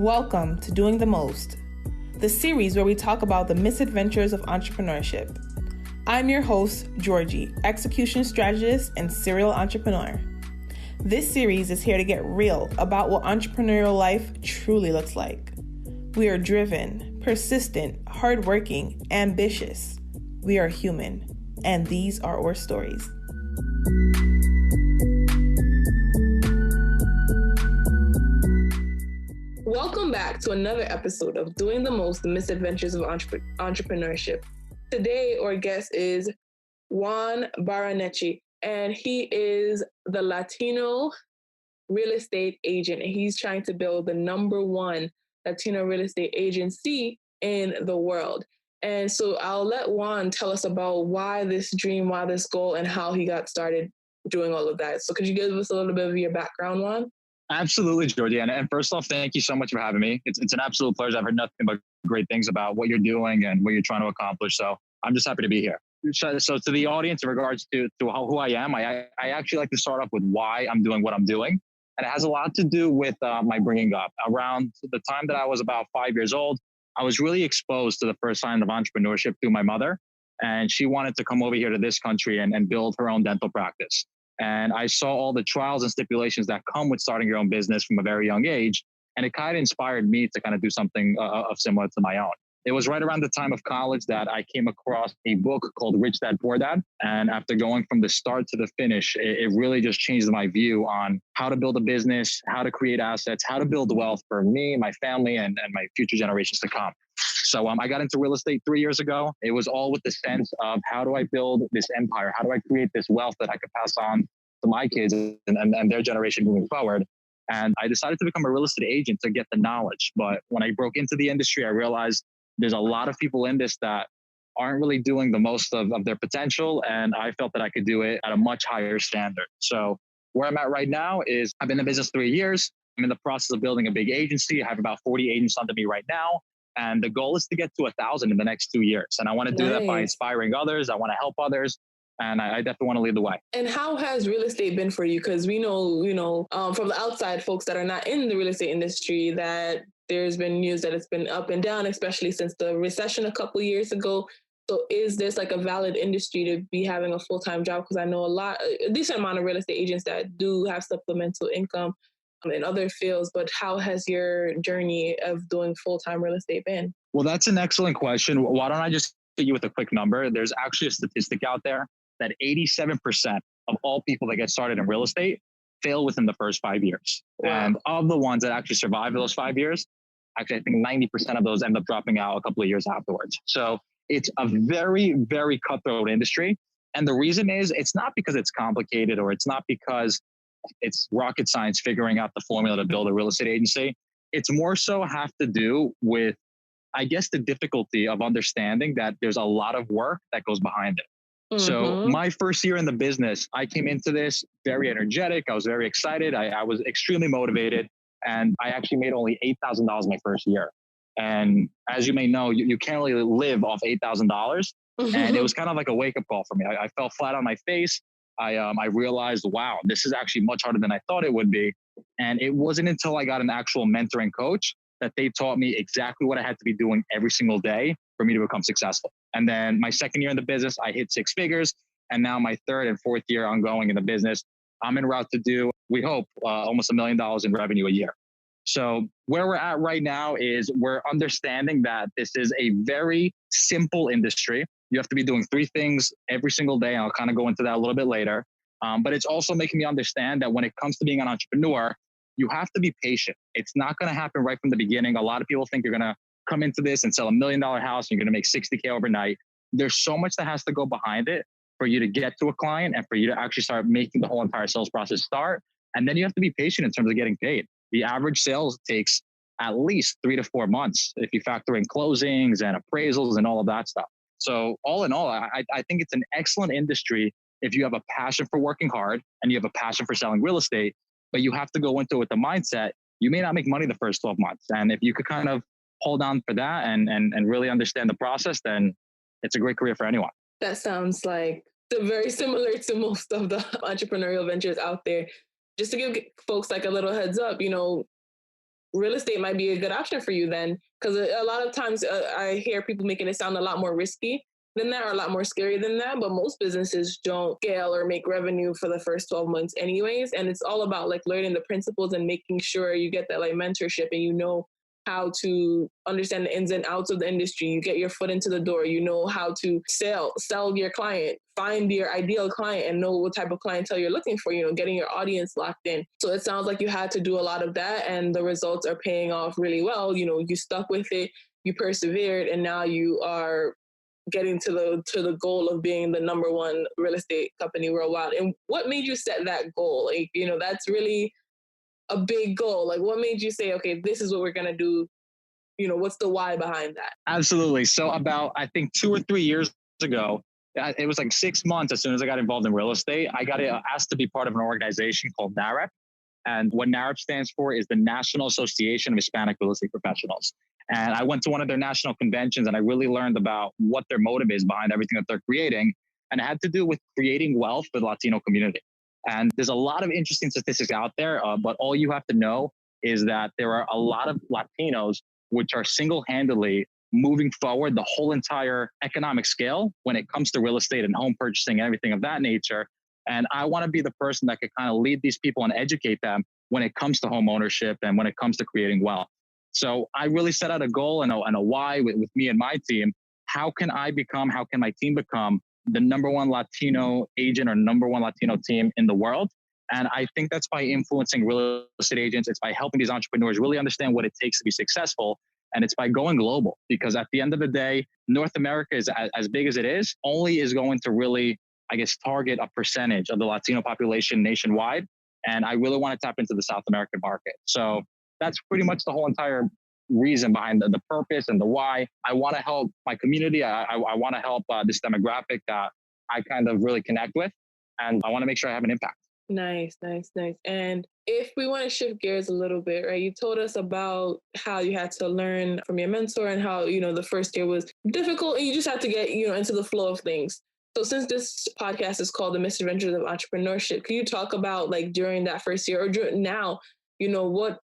Welcome to Doing the Most, the series where we talk about the misadventures of entrepreneurship. I'm your host, Georgie, execution strategist and serial entrepreneur. This series is here to get real about what entrepreneurial life truly looks like. We are driven, persistent, hardworking, ambitious. We are human, and these are our stories. Welcome back to another episode of Doing the Most, the Misadventures of Entrepreneurship. Today, our guest is Juan Barreneche, and he is the Latino real estate agent, and he's trying to build the number one Latino real estate agency in the world. And so I'll let Juan tell us about why this dream, why this goal, and how he got started doing all of that. So could you give us a little bit of your background, Juan? Absolutely, Georgie-Ann. And first off, thank you so much for having me. It's an absolute pleasure. I've heard nothing but great things about what you're doing and what you're trying to accomplish. So I'm just happy to be here. So to the audience, in regards to who I am, I actually like to start off with why I'm doing what I'm doing. And it has a lot to do with my bringing up. Around the time that I was about 5 years old, I was really exposed to the first sign of entrepreneurship through my mother. And she wanted to come over here to this country and build her own dental practice. And I saw all the trials and stipulations that come with starting your own business from a very young age. And it kind of inspired me to kind of do something of similar to my own. It was right around the time of college that I came across a book called Rich Dad, Poor Dad. And after going from the start to the finish, it really just changed my view on how to build a business, how to create assets, how to build wealth for me, my family, and my future generations to come. So I got into real estate 3 years ago. It was all with the sense of how do I build this empire? How do I create this wealth that I could pass on to my kids and their generation moving forward? And I decided to become a real estate agent to get the knowledge. But when I broke into the industry, I realized there's a lot of people in this that aren't really doing the most of their potential. And I felt that I could do it at a much higher standard. So where I'm at right now is I've been in business 3 years. I'm in the process of building a big agency. I have about 40 agents under me right now. And the goal is to get to 1,000 in the next 2 years. And I want to do that by inspiring others. I want to help others. And I definitely want to lead the way. And how has real estate been for you? Because we know, from the outside, folks that are not in the real estate industry, that there's been news that it's been up and down, especially since the recession a couple of years ago. So is this like a valid industry to be having a full-time job? Because I know a decent amount of real estate agents that do have supplemental income in other fields, but how has your journey of doing full-time real estate been? Well, that's an excellent question. Why don't I just hit you with a quick number? There's actually a statistic out there that 87% of all people that get started in real estate fail within the first 5 years. Wow. And of the ones that actually survive those 5 years, actually, I think 90% of those end up dropping out a couple of years afterwards. So it's a very, very cutthroat industry. And the reason is it's not because it's complicated or it's not because it's rocket science figuring out the formula to build a real estate agency. It's more so have to do with, I guess, the difficulty of understanding that there's a lot of work that goes behind it. Mm-hmm. So my first year in the business, I came into this very energetic. I was very excited. I was extremely motivated. And I actually made only $8,000 my first year. And as you may know, you can't really live off $8,000. And it was kind of like a wake-up call for me. I fell flat on my face. I realized, wow, this is actually much harder than I thought it would be. And it wasn't until I got an actual mentoring coach that they taught me exactly what I had to be doing every single day for me to become successful. And then my second year in the business, I hit 6 figures. And now my third and fourth year ongoing in the business, I'm en route to do, we hope, almost $1 million in revenue a year. So where we're at right now is we're understanding that this is a very simple industry. You have to be doing 3 things every single day. And I'll kind of go into that a little bit later. But it's also making me understand that when it comes to being an entrepreneur, you have to be patient. It's not going to happen right from the beginning. A lot of people think you're going to come into this and sell $1 million house and you're going to make $60K overnight. There's so much that has to go behind it for you to get to a client and for you to actually start making the whole entire sales process start. And then you have to be patient in terms of getting paid. The average sales takes at least 3 to 4 months if you factor in closings and appraisals and all of that stuff. So all in all, I think it's an excellent industry if you have a passion for working hard and you have a passion for selling real estate, but you have to go into it with the mindset, you may not make money the first 12 months. And if you could kind of hold on for that and really understand the process, then it's a great career for anyone. That sounds like very similar to most of the entrepreneurial ventures out there. Just to give folks like a little heads up, real estate might be a good option for you then. Because a lot of times I hear people making it sound a lot more risky than that, or a lot more scary than that. But most businesses don't scale or make revenue for the first 12 months anyways. And it's all about like learning the principles and making sure you get that like mentorship and you know how to understand the ins and outs of the industry. You get your foot into the door. You know how to sell your client, find your ideal client and know what type of clientele you're looking for, you know, getting your audience locked in. So it sounds like you had to do a lot of that and the results are paying off really well. You know, you stuck with it, you persevered, and now you are getting to the goal of being the number one real estate company worldwide. And what made you set that goal? Like, you know, that's really a big goal. Like, what made you say, okay, this is what we're going to do? You know, what's the why behind that? Absolutely. So about, I think 2 or 3 years ago, it was like 6 months as soon as I got involved in real estate, I got asked to be part of an organization called NAREP. And what NAREP stands for is the National Association of Hispanic Real Estate Professionals. And I went to one of their national conventions and I really learned about what their motive is behind everything that they're creating. And it had to do with creating wealth for the Latino community. And there's a lot of interesting statistics out there, but all you have to know is that there are a lot of Latinos which are single-handedly moving forward the whole entire economic scale when it comes to real estate and home purchasing and everything of that nature. And I want to be the person that could kind of lead these people and educate them when it comes to home ownership and when it comes to creating wealth. So I really set out a goal and a why with me and my team. How can my team become the number one Latino agent or number one Latino team in the world? And I think that's by influencing real estate agents. It's by helping these entrepreneurs really understand what it takes to be successful. And it's by going global, because at the end of the day, North America is as big as it is, only is going to really, I guess, target a percentage of the Latino population nationwide. And I really want to tap into the South American market. So that's pretty much the whole entire reason behind the purpose and the why. I want to help my community. I want to help this demographic that I kind of really connect with. And I want to make sure I have an impact. Nice. And if we want to shift gears a little bit, right? You told us about how you had to learn from your mentor and how, you know, the first year was difficult and you just had to get, you know, into the flow of things. So since this podcast is called The Misadventures of Entrepreneurship, can you talk about like during that first year or now, you know, what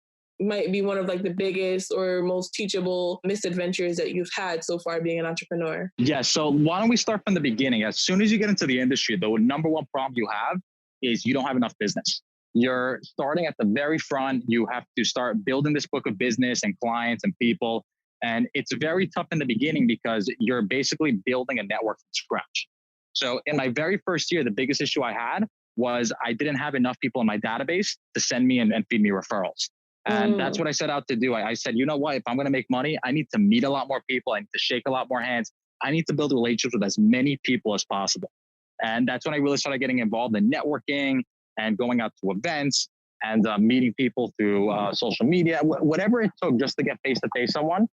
might be one of like the biggest or most teachable misadventures that you've had so far being an entrepreneur? Yeah. So why don't we start from the beginning? As soon as you get into the industry, the number one problem you have is you don't have enough business. You're starting at the very front. You have to start building this book of business and clients and people. And it's very tough in the beginning because you're basically building a network from scratch. So in my very first year, the biggest issue I had was I didn't have enough people in my database to send me and feed me referrals. And that's what I set out to do. I said, you know what, if I'm going to make money, I need to meet a lot more people. I need to shake a lot more hands. I need to build relationships with as many people as possible. And that's when I really started getting involved in networking and going out to events and meeting people through social media, whatever it took just to get face-to-face someone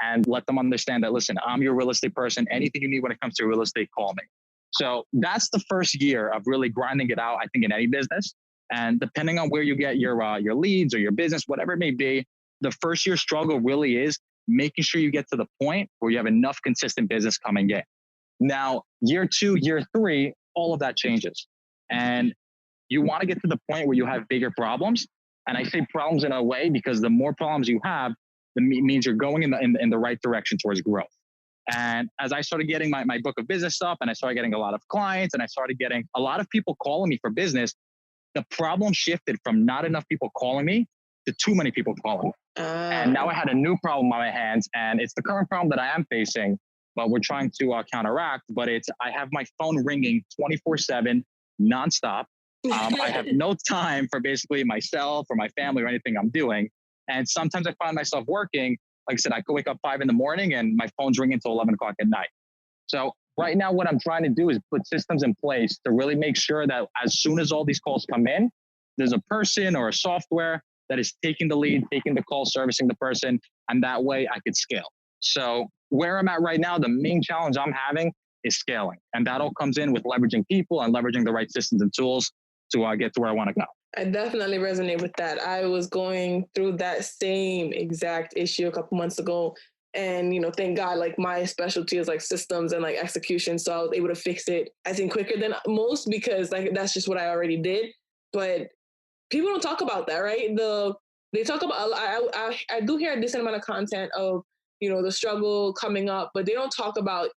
and let them understand that, listen, I'm your real estate person. Anything you need when it comes to real estate, call me. So that's the first year of really grinding it out, I think, in any business. And depending on where you get your leads or your business, whatever it may be, the first year struggle really is making sure you get to the point where you have enough consistent business coming in. Now, year 2, year 3, all of that changes. And you want to get to the point where you have bigger problems. And I say problems in a way because the more problems you have, it means you're going in the right direction towards growth. And as I started getting my book of business stuff and I started getting a lot of clients and I started getting a lot of people calling me for business, the problem shifted from not enough people calling me to too many people calling me. And now I had a new problem on my hands, and it's the current problem that I am facing, but we're trying to counteract. But I have my phone ringing 24/7, nonstop. I have no time for basically myself or my family or anything I'm doing. And sometimes I find myself working. Like I said, I could wake up 5 a.m. and my phone's ringing until 11 o'clock at night. So right now, what I'm trying to do is put systems in place to really make sure that as soon as all these calls come in, there's a person or a software that is taking the lead, taking the call, servicing the person, and that way I could scale. So where I'm at right now, the main challenge I'm having is scaling. And that all comes in with leveraging people and leveraging the right systems and tools to get to where I want to go. I definitely resonate with that. I was going through that same exact issue a couple months ago. And, you know, thank God, like my specialty is like systems and like execution. So I was able to fix it, I think, quicker than most because like that's just what I already did. But people don't talk about that, right? The they talk about, I do hear a decent amount of content of, the struggle coming up, but they don't talk about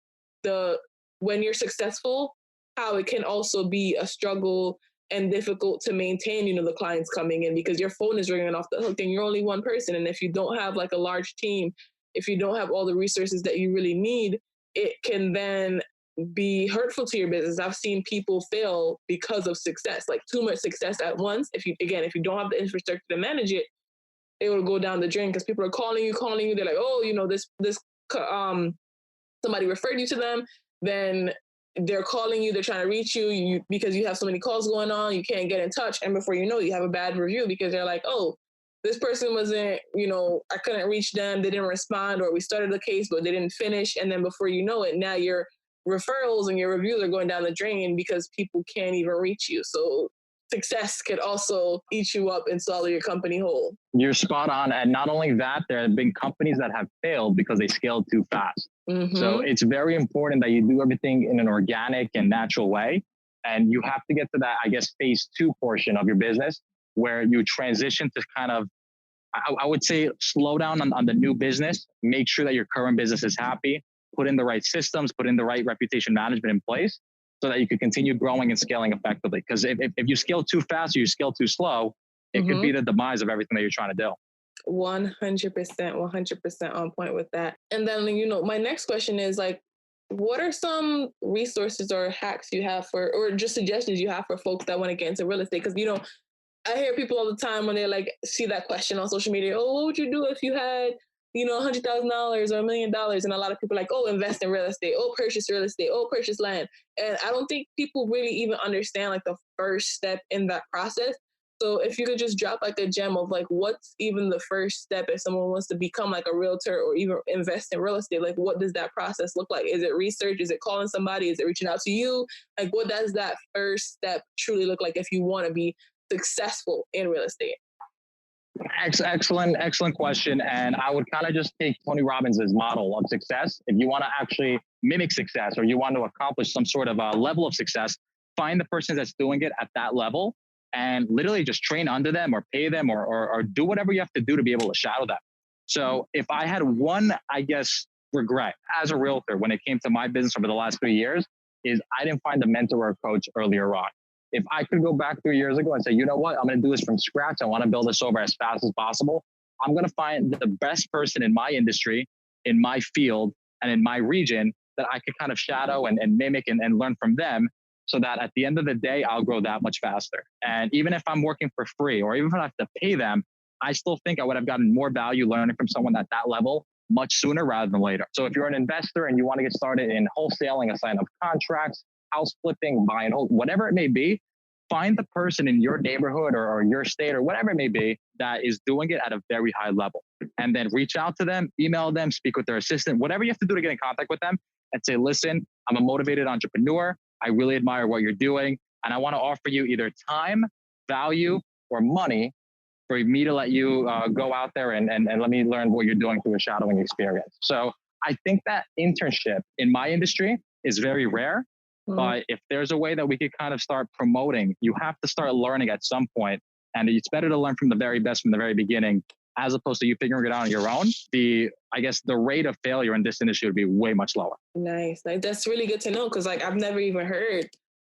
when you're successful, how it can also be a struggle and difficult to maintain, the clients coming in, because your phone is ringing off the hook and you're only one person. And if you don't have like a large team, if you don't have all the resources that you really need, it can then be hurtful to your business. I've seen people fail because of success, like too much success at once. If you don't have the infrastructure to manage it, it will go down the drain because people are calling you. They're like, oh, this somebody referred you to them. Then they're calling you. They're trying to reach you because you have so many calls going on. You can't get in touch, and before you know it, you have a bad review because they're like, oh, this person wasn't, I couldn't reach them. They didn't respond, or we started the case, but they didn't finish. And then before you know it, now your referrals and your reviews are going down the drain because people can't even reach you. So success could also eat you up and swallow your company whole. You're spot on. And not only that, there have been companies that have failed because they scaled too fast. Mm-hmm. So it's very important that you do everything in an organic and natural way. And you have to get to that, I guess, phase 2 portion of your business where you transition to kind of, I would say, slow down on the new business, make sure that your current business is happy, put in the right systems, put in the right reputation management in place so that you can continue growing and scaling effectively. Because if you scale too fast or you scale too slow, it could be the demise of everything that you're trying to do. 100% on point with that. And then, my next question is like, what are some resources or hacks you have or just suggestions you have for folks that want to get into real estate? Because, I hear people all the time when they like see that question on social media, oh, what would you do if you had, $100,000 or $1 million? And a lot of people are like, oh, invest in real estate, oh, purchase real estate, oh, purchase land. And I don't think people really even understand like the first step in that process. So if you could just drop like a gem of like, what's even the first step if someone wants to become like a realtor or even invest in real estate, like what does that process look like? Is it research? Is it calling somebody? Is it reaching out to you? Like, what does that first step truly look like if you want to be successful in real estate? Excellent question. And I would kind of just take Tony Robbins' model of success. If you want to actually mimic success or you want to accomplish some sort of a level of success, find the person that's doing it at that level and literally just train under them or pay them or do whatever you have to do to be able to shadow them. So if I had one, I guess, regret as a realtor when it came to my business over the last 3 years is I didn't find a mentor or a coach earlier on. If I could go back 3 years ago and say, you know what, I'm going to do this from scratch. I want to build this over as fast as possible. I'm going to find the best person in my industry, in my field, and in my region that I could kind of shadow and mimic and learn from them so that at the end of the day, I'll grow that much faster. And even if I'm working for free or even if I have to pay them, I still think I would have gotten more value learning from someone at that level much sooner rather than later. So if you're an investor and you want to get started in wholesaling, a sign of contracts, house flipping, buy and hold, whatever it may be, find the person in your neighborhood or your state or whatever it may be that is doing it at a very high level. And then reach out to them, email them, speak with their assistant, whatever you have to do to get in contact with them and say, listen, I'm a motivated entrepreneur. I really admire what you're doing. And I want to offer you either time, value, or money for me to let you go out there and let me learn what you're doing through a shadowing experience. So I think that internship in my industry is very rare. But if there's a way that we could kind of start promoting, you have to start learning at some point. And it's better to learn from the very best from the very beginning, as opposed to you figuring it out on your own. The rate of failure in this industry would be way much lower. Nice. Like, that's really good to know. Cause like, I've never even heard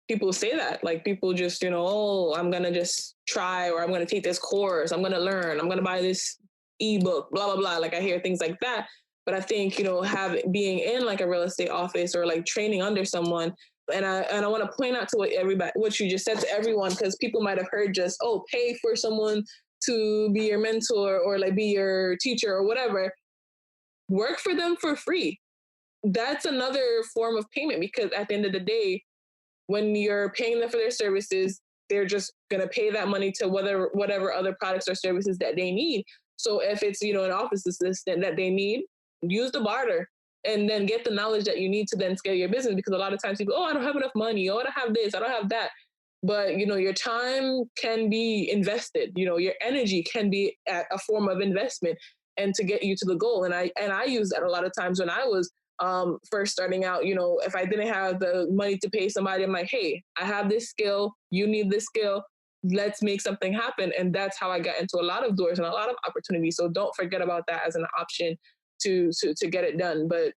people say that. Like people just, oh, I'm going to just try, or I'm going to take this course. I'm going to learn, I'm going to buy this ebook, blah, blah, blah. Like I hear things like that. But I think, being in like a real estate office or like training under someone, and I want to point out to what you just said to everyone, because people might have heard just, oh, pay for someone to be your mentor or like be your teacher or whatever. Work for them for free. That's another form of payment, because at the end of the day, when you're paying them for their services, they're just going to pay that money to whatever other products or services that they need. So if it's, an office assistant that they need, use the barter. And then get the knowledge that you need to then scale your business. Because a lot of times people, I don't have enough money. Oh, I don't have this. I don't have that. But, your time can be invested. Your energy can be a form of investment and to get you to the goal. And I use that a lot of times when I was first starting out. If I didn't have the money to pay somebody, I'm like, hey, I have this skill. You need this skill. let's make something happen. And that's how I got into a lot of doors and a lot of opportunities. So don't forget about that as an option to get it done. But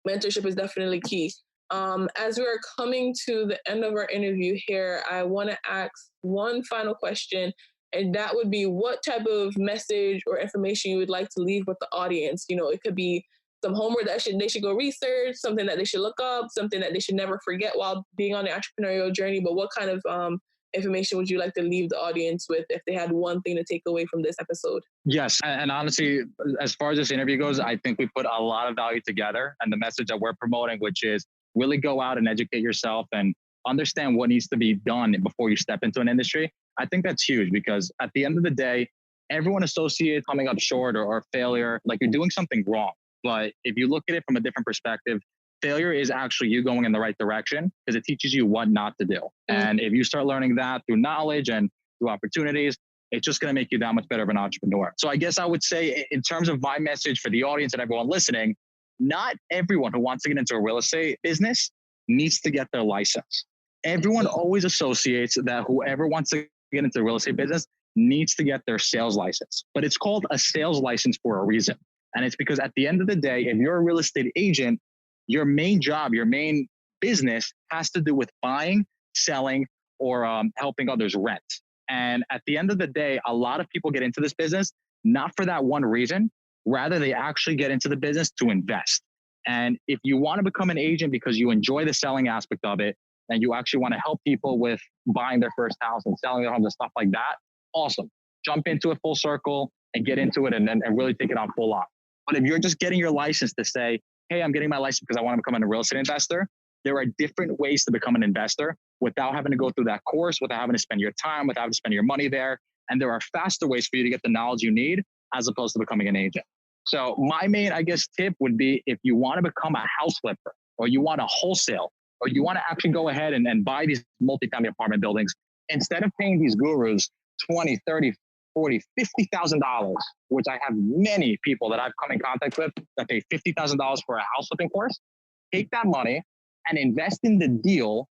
mentorship is definitely key. As we're coming to the end of our interview here, I want to ask one final question, and that would be what type of message or information you would like to leave with the audience. You know, it could be some homework that they should go research, something that they should look up, something that they should never forget while being on the entrepreneurial journey. But what kind of information would you like to leave the audience with if they had one thing to take away from this episode? Yes. And honestly, as far as this interview goes, I think we put a lot of value together, and the message that we're promoting, which is really go out and educate yourself and understand what needs to be done before you step into an industry. I think that's huge, because at the end of the day, everyone associates coming up short or failure like you're doing something wrong. But if you look at it from a different perspective, failure is actually you going in the right direction, because it teaches you what not to do. Mm-hmm. And if you start learning that through knowledge and through opportunities, it's just going to make you that much better of an entrepreneur. So I guess I would say, in terms of my message for the audience and everyone listening, not everyone who wants to get into a real estate business needs to get their license. Everyone always associates that whoever wants to get into the real estate business needs to get their sales license. But it's called a sales license for a reason. And it's because at the end of the day, if you're a real estate agent, your main job, your main business has to do with buying, selling, or helping others rent. And at the end of the day, a lot of people get into this business not for that one reason. Rather, they actually get into the business to invest. And if you want to become an agent because you enjoy the selling aspect of it, and you actually want to help people with buying their first house and selling their homes and stuff like that, awesome. Jump into it full circle and get into it and really take it on full on. But if you're just getting your license to say, hey, I'm getting my license because I want to become a real estate investor, there are different ways to become an investor without having to go through that course, without having to spend your time, without having to spend your money there. And there are faster ways for you to get the knowledge you need as opposed to becoming an agent. So my main, I guess, tip would be, if you want to become a house flipper, or you want to wholesale, or you want to actually go ahead and buy these multifamily apartment buildings, instead of paying these gurus $20, $30, $40, $50,000, which I have many people that I've come in contact with that pay $50,000 for a house flipping course, take that money and invest in the deal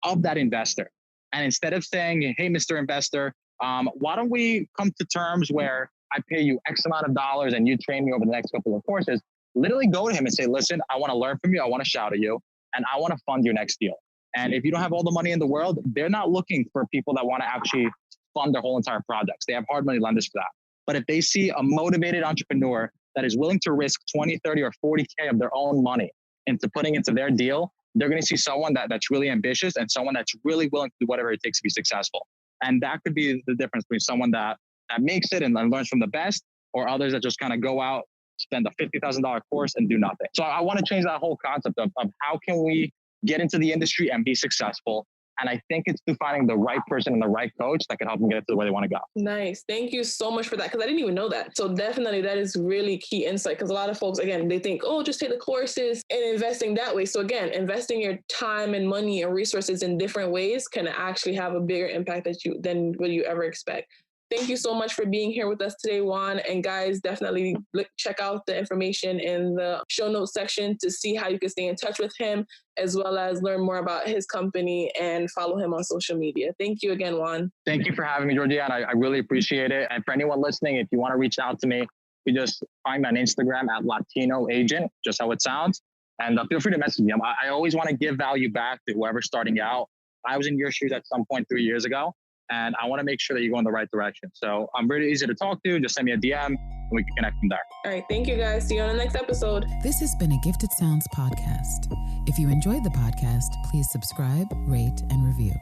of that investor. And instead of saying, hey, Mr. Investor, why don't we come to terms where I pay you X amount of dollars and you train me over the next couple of courses, literally go to him and say, listen, I want to learn from you. I want to shout at you, and I want to fund your next deal. And if you don't have all the money in the world, they're not looking for people that want to actually fund their whole entire projects. They have hard money lenders for that. But if they see a motivated entrepreneur that is willing to risk 20, 30, or 40K of their own money into putting into their deal, they're going to see someone that's really ambitious and someone that's really willing to do whatever it takes to be successful. And that could be the difference between someone that makes it and learns from the best, or others that just kind of go out, spend a $50,000 course and do nothing. So I want to change that whole concept of how can we get into the industry and be successful. And I think it's through finding the right person and the right coach that can help them get to where they want to go. Nice. Thank you so much for that, because I didn't even know that. So definitely that is really key insight, because a lot of folks, again, they think, oh, just take the courses and investing that way. So again, investing your time and money and resources in different ways can actually have a bigger impact than what you ever expect. Thank you so much for being here with us today, Juan. And guys, definitely check out the information in the show notes section to see how you can stay in touch with him, as well as learn more about his company and follow him on social media. Thank you again, Juan. Thank you for having me, Georgie-Ann. I really appreciate it. And for anyone listening, if you want to reach out to me, you just find me on Instagram at Latino Agent, just how it sounds. And feel free to message me. I always want to give value back to whoever's starting out. I was in your shoes at some point 3 years ago, and I want to make sure that you go in the right direction. So I'm really easy to talk to. Just send me a DM and we can connect from there. All right. Thank you, guys. See you on the next episode. This has been a Gifted Sounds podcast. If you enjoyed the podcast, please subscribe, rate, and review.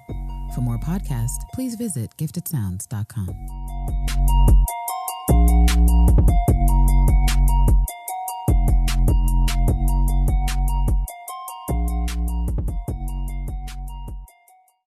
For more podcasts, please visit giftedsounds.com.